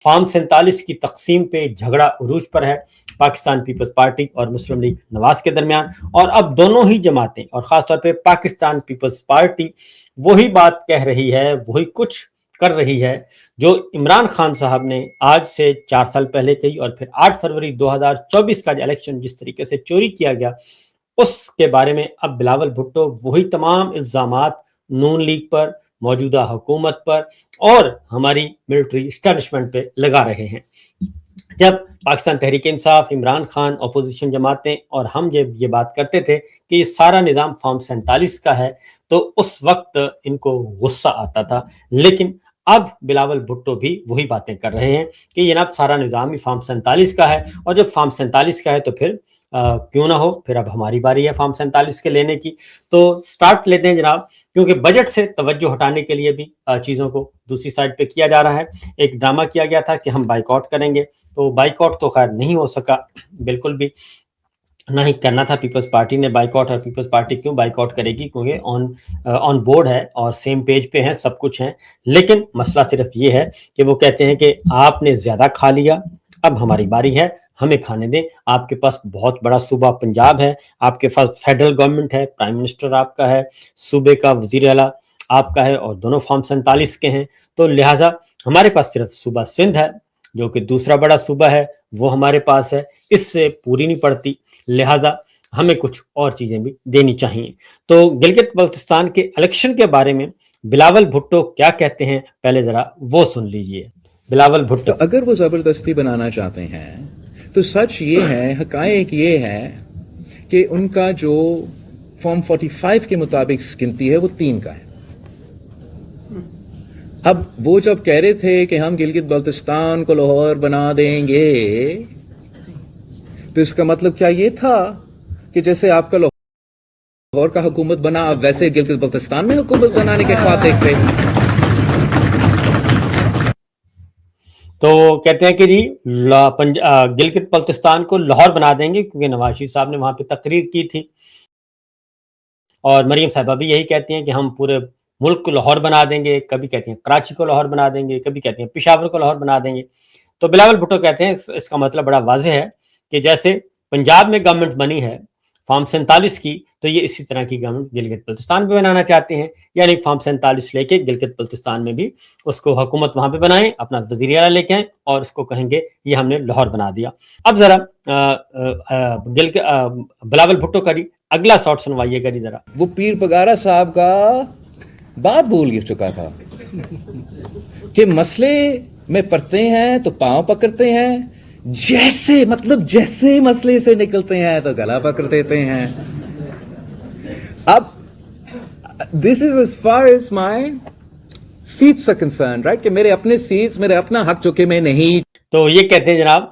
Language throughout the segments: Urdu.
فارم 47 کی تقسیم پہ جھگڑا عروج پر ہے پاکستان پیپلز پارٹی اور مسلم لیگ نواز کے درمیان، اور اب دونوں ہی جماعتیں اور خاص طور پہ پاکستان پیپلز پارٹی وہی بات کہہ رہی ہے، وہی کچھ کر رہی ہے جو عمران خان صاحب نے آج سے 4 سال پہلے کہی، اور پھر 8 فروری 2024 کا جو الیکشن جس طریقے سے چوری کیا گیا اس کے بارے میں اب بلاول بھٹو وہی تمام الزامات نون لیگ پر، موجودہ حکومت پر اور ہماری ملٹری اسٹیبلشمنٹ پہ لگا رہے ہیں۔ جب پاکستان تحریک انصاف، عمران خان، اپوزیشن جماعتیں اور ہم جب یہ بات کرتے تھے کہ یہ سارا نظام فارم 47 کا ہے تو اس وقت ان کو غصہ آتا تھا، لیکن اب بلاول بھٹو بھی وہی باتیں کر رہے ہیں کہ جناب سارا نظام ہی فارم 47 کا ہے، اور جب فارم 47 کا ہے تو پھر کیوں نہ ہو، پھر اب ہماری باری ہے فارم 47 کے لینے کی۔ تو سٹارٹ لیتے ہیں جناب، کیونکہ بجٹ سے توجہ ہٹانے کے لیے بھی چیزوں کو دوسری سائڈ پہ کیا جا رہا ہے۔ ایک ڈرامہ کیا گیا تھا کہ ہم بائیک آؤٹ کریں گے، تو بائیک آؤٹ تو خیر نہیں ہو سکا بالکل بھی، نہ ہی کرنا تھا پیپلز پارٹی نے بائیک آؤٹ، اور پیپلز پارٹی کیوں بائیک آؤٹ کرے گی، کیونکہ آن بورڈ ہے اور سیم پیج پہ ہیں، سب کچھ ہیں۔ لیکن مسئلہ صرف یہ ہے کہ وہ کہتے ہیں کہ آپ نے زیادہ کھا لیا، اب ہماری باری ہے، ہمیں کھانے دیں۔ آپ کے پاس بہت بڑا صوبہ پنجاب ہے، آپ کے پاس فیڈرل گورنمنٹ ہے، پرائم منسٹر آپ کا ہے، صوبے کا وزیر اعلیٰ آپ کا ہے، اور دونوں فارم 47 کے ہیں، تو لہٰذا ہمارے پاس صرف صوبہ سندھ ہے جو کہ دوسرا بڑا صوبہ ہے، وہ ہمارے پاس ہے، اس سے پوری نہیں پڑتی، لہٰذا ہمیں کچھ اور چیزیں بھی دینی چاہیے۔ تو گلگت بلتستان کے الیکشن کے بارے میں بلاول بھٹو کیا کہتے ہیں، پہلے ذرا وہ سن لیجئے۔ بلاول بھٹو: تو اگر وہ زبردستی بنانا چاہتے ہیں تو سچ یہ ہے، حقائق یہ ہے کہ ان کا جو فارم 45 کے مطابق گنتی ہے وہ 3 کا ہے۔ اب وہ جب کہہ رہے تھے کہ ہم گلگت بلتستان کو لاہور بنا دیں گے، تو اس کا مطلب کیا یہ تھا کہ جیسے آپ کا لاہور کا حکومت بنا، اب ویسے گلگت بلتستان میں حکومت بنانے کے خواب دیکھتے؟ تو کہتے ہیں کہ جی گلگت بلتستان کو لاہور بنا دیں گے، کیونکہ نواز شریف صاحب نے وہاں پہ تقریر کی تھی، اور مریم صاحبہ بھی یہی کہتی ہیں کہ ہم پورے ملک کو لاہور بنا دیں گے، کبھی کہتی ہیں کراچی کو لاہور بنا دیں گے، کبھی کہتی ہیں پشاور کو لاہور بنا دیں گے۔ تو بلاول بھٹو کہتے ہیں اس کا مطلب بڑا واضح ہے کہ جیسے پنجاب میں گورنمنٹ بنی ہے فارم 47 کی، تو یہ اسی طرح کی گورنمنٹ گلگت بلتستان پہ بنانا چاہتے ہیں، یعنی فارم 47 لے کے گلگت بلتستان میں بھی اس کو حکومت وہاں پہ بنائیں، اپنا وزیر اعلیٰ لے کے آئیں، اور اس کو کہیں گے یہ ہم نے لاہور بنا دیا۔ اب ذرا بلاول بھٹو کا اگلا شاٹ سنوائیے گا ذرا۔ وہ پیر پگارا صاحب کا بات بول چکا تھا کہ مسئلے میں پڑتے ہیں تو پاؤں پکڑتے ہیں، جیسے مسئلے سے نکلتے ہیں تو گلا پکڑ دیتے ہیں۔ اب دس از as far as my seats are concerned, right؟ کہ میرے اپنے سیٹس، میرے اپنا حق جو کہ میں نہیں۔ تو یہ کہتے ہیں جناب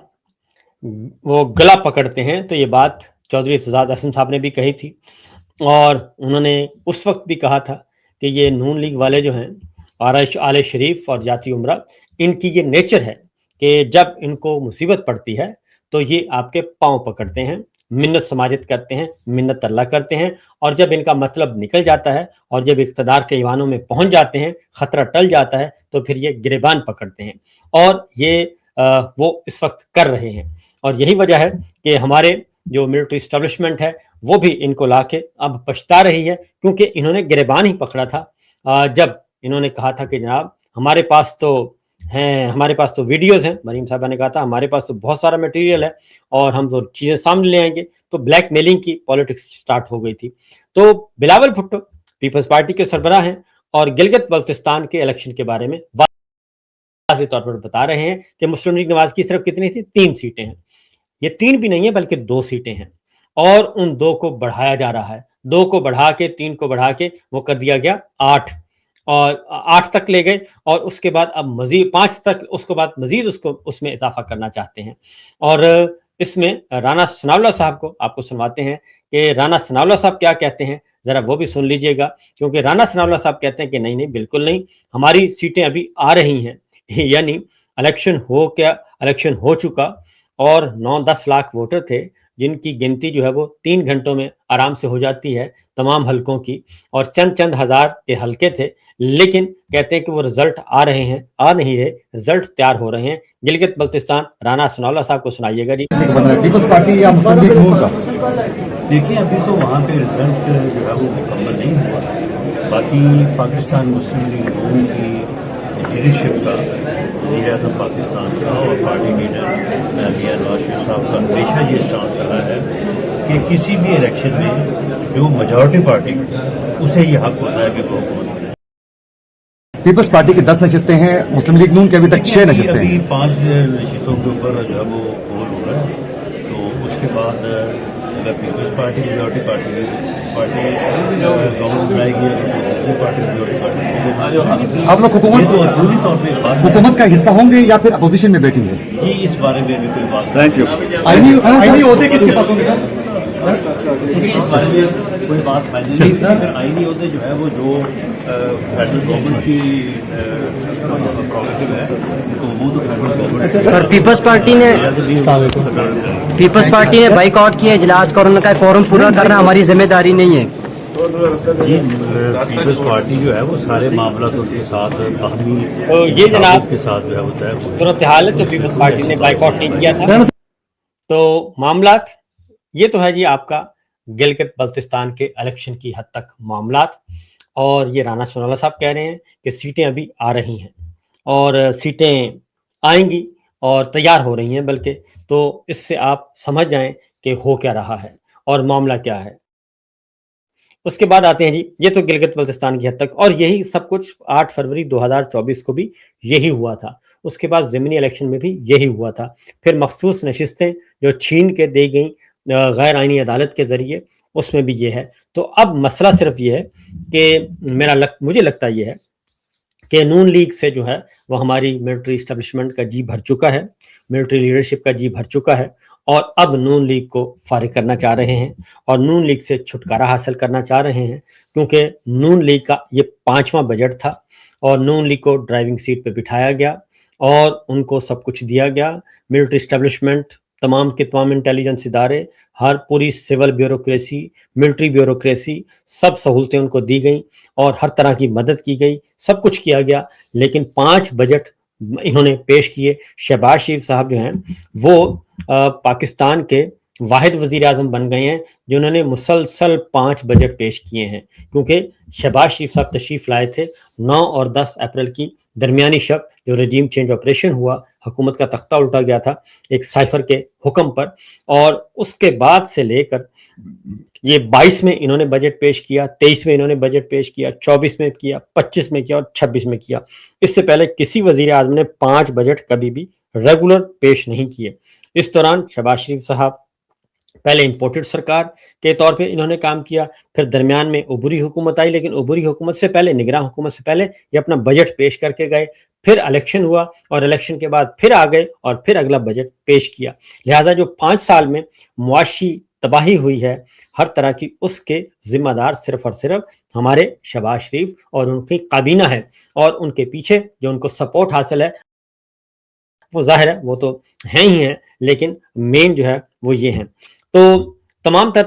وہ گلا پکڑتے ہیں، تو یہ بات چودھری اعتزاز احسن صاحب نے بھی کہی تھی، اور انہوں نے اس وقت بھی کہا تھا کہ یہ نون لیگ والے جو ہیں آل شریف اور جاتی عمرہ، ان کی یہ نیچر ہے کہ جب ان کو مصیبت پڑتی ہے تو یہ آپ کے پاؤں پکڑتے ہیں، منت سماجت کرتے ہیں، منت اللہ کرتے ہیں، اور جب ان کا مطلب نکل جاتا ہے اور جب اقتدار کے ایوانوں میں پہنچ جاتے ہیں، خطرہ ٹل جاتا ہے، تو پھر یہ گریبان پکڑتے ہیں، اور یہ وہ اس وقت کر رہے ہیں۔ اور یہی وجہ ہے کہ ہمارے جو ملٹری اسٹیبلشمنٹ ہے وہ بھی ان کو لا کے اب پچھتا رہی ہے، کیونکہ انہوں نے گریبان ہی پکڑا تھا جب انہوں نے کہا تھا کہ جناب ہمارے پاس تو ویڈیوز ہیں، مریم صاحبہ نے کہا تھا ہمارے پاس تو بہت سارا میٹیریل ہے اور ہم تو چیزیں سامنے لے آئیں گے، تو بلیک میلنگ کی پالیٹکس سٹارٹ ہو گئی تھی۔ تو بلاول بھٹو پیپلز پارٹی کے سربراہ ہیں اور گلگت بلتستان کے الیکشن کے بارے میں واضح طور پر بتا رہے ہیں کہ مسلم لیگ نواز کی صرف کتنی تھی؟ 3 سیٹیں ہیں، یہ 3 بھی نہیں ہے بلکہ 2 سیٹیں ہیں، اور ان 2 کو بڑھایا جا رہا ہے، 2 کو بڑھا کے 3 کو بڑھا کے وہ کر دیا گیا 8، اور 8 تک لے گئے، اور اس کے بعد اب مزید 5 تک، اس کے بعد مزید اس میں اضافہ کرنا چاہتے ہیں۔ اور اس میں رانا ثناءاللہ صاحب کو آپ کو سنواتے ہیں کہ رانا ثناءاللہ صاحب کیا کہتے ہیں، ذرا وہ بھی سن لیجئے گا، کیونکہ رانا ثناءاللہ صاحب کہتے ہیں کہ نہیں بالکل نہیں، ہماری سیٹیں ابھی آ رہی ہیں، یعنی الیکشن ہو چکا اور 9-10 لاکھ ووٹر تھے جن کی گنتی جو ہے وہ 3 گھنٹوں میں آرام سے ہو جاتی ہے تمام حلقوں کی, اور چند ہزار کے حلقے تھے, لیکن کہتے ہیں کہ وہ رزلٹ آ نہیں رہے, رزلٹ تیار ہو رہے ہیں. گلگت بلتستان, رانا ثناءاللہ صاحب کو سنائیے گا جی. پیپلز پارٹی یا مسلم لیگ نون کا دیکھیے ابھی تو وہاں پہ رزلٹ جو ہے وہ مکمل نہیں ہوا. باقی پاکستان مسلم لیگ نون کی لیڈرشپ کا, وزیر اعظم پاکستان کا اور پارٹی لیڈر میاں نواز شریف صاحب کا ہمیشہ یہ اسٹانس رہا ہے کہ کسی بھی الیکشن میں جو میجورٹی پارٹی اسے یہ حق ہوتا ہے کہ وہ حکومت کرے. پیپلز پارٹی کی 10 نشستیں ہیں, مسلم لیگ نون کے ابھی تک 6 نشستیں ابھی ہیں. 5 نشستوں کے اوپر جو ہے وہ پول ہو رہا ہے, تو اس کے بعد اگر peoples party majority party government بنائے گی, دوسری پارٹی میجورٹی پارٹی, آپ لوگ یہ تو اصولی طور پہ بات ہے. حکومت کا حصہ ہوں گے یا پھر اپوزیشن میں بیٹھیں گے؟ یہ اس بارے میں ابھی کوئی بات تھینک یو. آئینی عہدے کس کے پاس ہوں گے سر؟ اس بارے میں کوئی بات فائنل نہیں. اگر آئینی عہدے جو ہے وہ جو فیڈرل گورنمنٹ کی پروگریٹو ہے تو وہ تو فیڈرل گورنمنٹ. سر پیپلز پارٹی نے بائیک آؤٹ کیا اجلاس کا, اور ان کا کورم پورا کرنا ہماری ذمہ داری نہیں ہے. جی پیپلز پارٹی جو ہے وہ سارے معاملات کے ساتھ باہمی تو یہ جناب کے ساتھ جو ہے وہ طے ہوئے. صورتحال ہے, تو پیپلز پارٹی نے بائیک آؤٹ نہیں کیا تھا. تو معاملات یہ تو ہے جی آپ کا گلگت بلتستان کے الیکشن کی حد تک معاملات. اور یہ رانا ثناءاللہ صاحب کہہ رہے ہیں کہ سیٹیں ابھی آ رہی ہیں, اور سیٹیں آئیں گی اور تیار ہو رہی ہیں بلکہ. تو اس سے آپ سمجھ جائیں کہ ہو کیا رہا ہے اور معاملہ کیا ہے. اس کے بعد آتے ہیں جی, یہ تو گلگت بلتستان کی حد تک, اور یہی سب کچھ 8 فروری 2024 کو بھی یہی ہوا تھا. اس کے بعد ضمنی الیکشن میں بھی یہی ہوا تھا. پھر مخصوص نشستیں جو چھین کے دی گئیں غیر آئینی عدالت کے ذریعے, اس میں بھی یہ ہے. تو اب مسئلہ صرف یہ ہے کہ مجھے لگتا یہ ہے کہ نون لیگ سے جو ہے وہ ہماری ملٹری اسٹیبلشمنٹ کا جی بھر چکا ہے, ملٹری لیڈرشپ کا جی بھر چکا ہے, اور اب نون لیگ کو فارغ کرنا چاہ رہے ہیں اور نون لیگ سے چھٹکارا حاصل کرنا چاہ رہے ہیں. کیونکہ نون لیگ کا یہ 5واں بجٹ تھا, اور نون لیگ کو ڈرائیونگ سیٹ پہ بٹھایا گیا اور ان کو سب کچھ دیا گیا. ملٹری اسٹیبلشمنٹ, تمام کے تمام انٹیلیجنس ادارے, ہر پوری سول بیوروکریسی, ملٹری بیوروکریسی, سب سہولتیں ان کو دی گئیں اور ہر طرح کی مدد کی گئی, سب کچھ کیا گیا. لیکن 5 بجٹ انہوں نے پیش کیے. شہباز شریف صاحب جو ہیں وہ پاکستان کے واحد وزیر اعظم بن گئے ہیں جنہوں نے مسلسل 5 بجٹ پیش کیے ہیں, کیونکہ شہباز شریف صاحب تشریف لائے تھے 9 اور 10 اپریل کی درمیانی شب, جو رجیم چینج آپریشن ہوا, حکومت کا تختہ الٹا گیا تھا ایک سائفر کے حکم پر. اور اس کے بعد سے لے کر یہ 22 میں انہوں نے بجٹ پیش کیا, 23 میں انہوں نے بجٹ پیش کیا, 24 میں کیا, 25 میں کیا اور 26 میں کیا. اس سے پہلے کسی وزیر اعظم نے 5 بجٹ کبھی بھی ریگولر پیش نہیں کیے. اس دوران شہباز شریف صاحب پہلے امپورٹڈ سرکار کے طور پہ انہوں نے کام کیا, پھر درمیان میں عبوری حکومت آئی, لیکن عبوری حکومت سے پہلے, نگراں حکومت سے پہلے یہ اپنا بجٹ پیش کر کے گئے. پھر الیکشن ہوا اور الیکشن کے بعد پھر آ گئے اور پھر اگلا بجٹ پیش کیا. لہٰذا جو 5 سال میں معاشی تباہی ہوئی ہے ہر طرح کی, اس کے ذمہ دار صرف اور صرف ہمارے شہباز شریف اور ان کی کابینہ ہے, اور ان کے پیچھے جو ان کو سپورٹ حاصل ہے وہ ظاہر ہے وہ تو ہیں ہی ہیں, لیکن مین جو ہے وہ یہ ہیں. تو تمام تر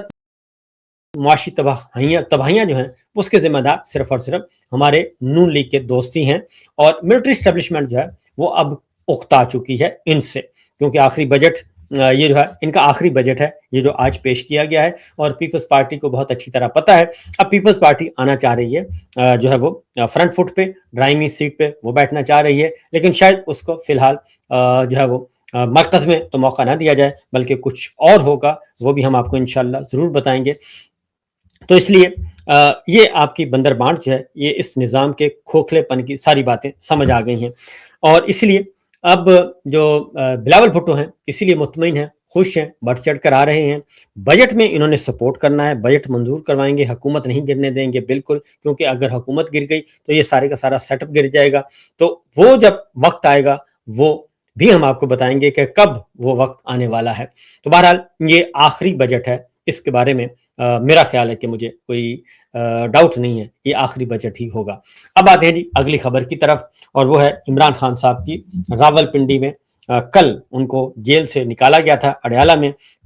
معاشی تباہیاں جو ہیں اس کے ذمہ دار صرف اور صرف ہمارے نون لیگ کے دوستی ہیں, اور ملٹری اسٹیبلشمنٹ جو ہے وہ اب اکتا چکی ہے ان سے, کیونکہ آخری بجٹ یہ جو ہے ان کا آخری بجٹ ہے یہ جو آج پیش کیا گیا ہے. اور پیپلز پارٹی کو بہت اچھی طرح پتہ ہے اب پیپلز پارٹی آنا چاہ رہی ہے جو ہے وہ فرنٹ فٹ پہ, ڈرائیونگ سیٹ پہ وہ بیٹھنا چاہ رہی ہے, لیکن شاید اس کو فی الحال جو ہے وہ مرکز میں تو موقع نہ دیا جائے, بلکہ کچھ اور ہوگا, وہ بھی ہم آپ کو انشاءاللہ ضرور بتائیں گے. تو اس لیے یہ آپ کی بندر بانٹ جو ہے یہ اس نظام کے کھوکھلے پن کی ساری باتیں سمجھ آ گئی ہیں, اور اس لیے اب جو بلاول بھٹو ہیں اسی لیے مطمئن ہیں, خوش ہیں, بڑھ چڑھ کر آ رہے ہیں. بجٹ میں انہوں نے سپورٹ کرنا ہے, بجٹ منظور کروائیں گے, حکومت نہیں گرنے دیں گے بالکل, کیونکہ اگر حکومت گر گئی تو یہ سارے کا سارا سیٹ اپ گر جائے گا. تو وہ جب وقت آئے گا وہ بھی ہم آپ کو بتائیں گے کہ کب وہ وقت آنے والا ہے. تو بہرحال یہ آخری بجٹ ہے, اس کے بارے میں میرا خیال ہے کہ مجھے کوئی ڈاؤٹ نہیں ہے, یہ آخری بجٹ ہی ہوگا. اب آتے ہیں جی اگلی خبر کی طرف, اور وہ ہے عمران خان صاحب کی. راول پنڈی میں کل ان کو جیل سے نکالا گیا تھا اڈیالہ میں,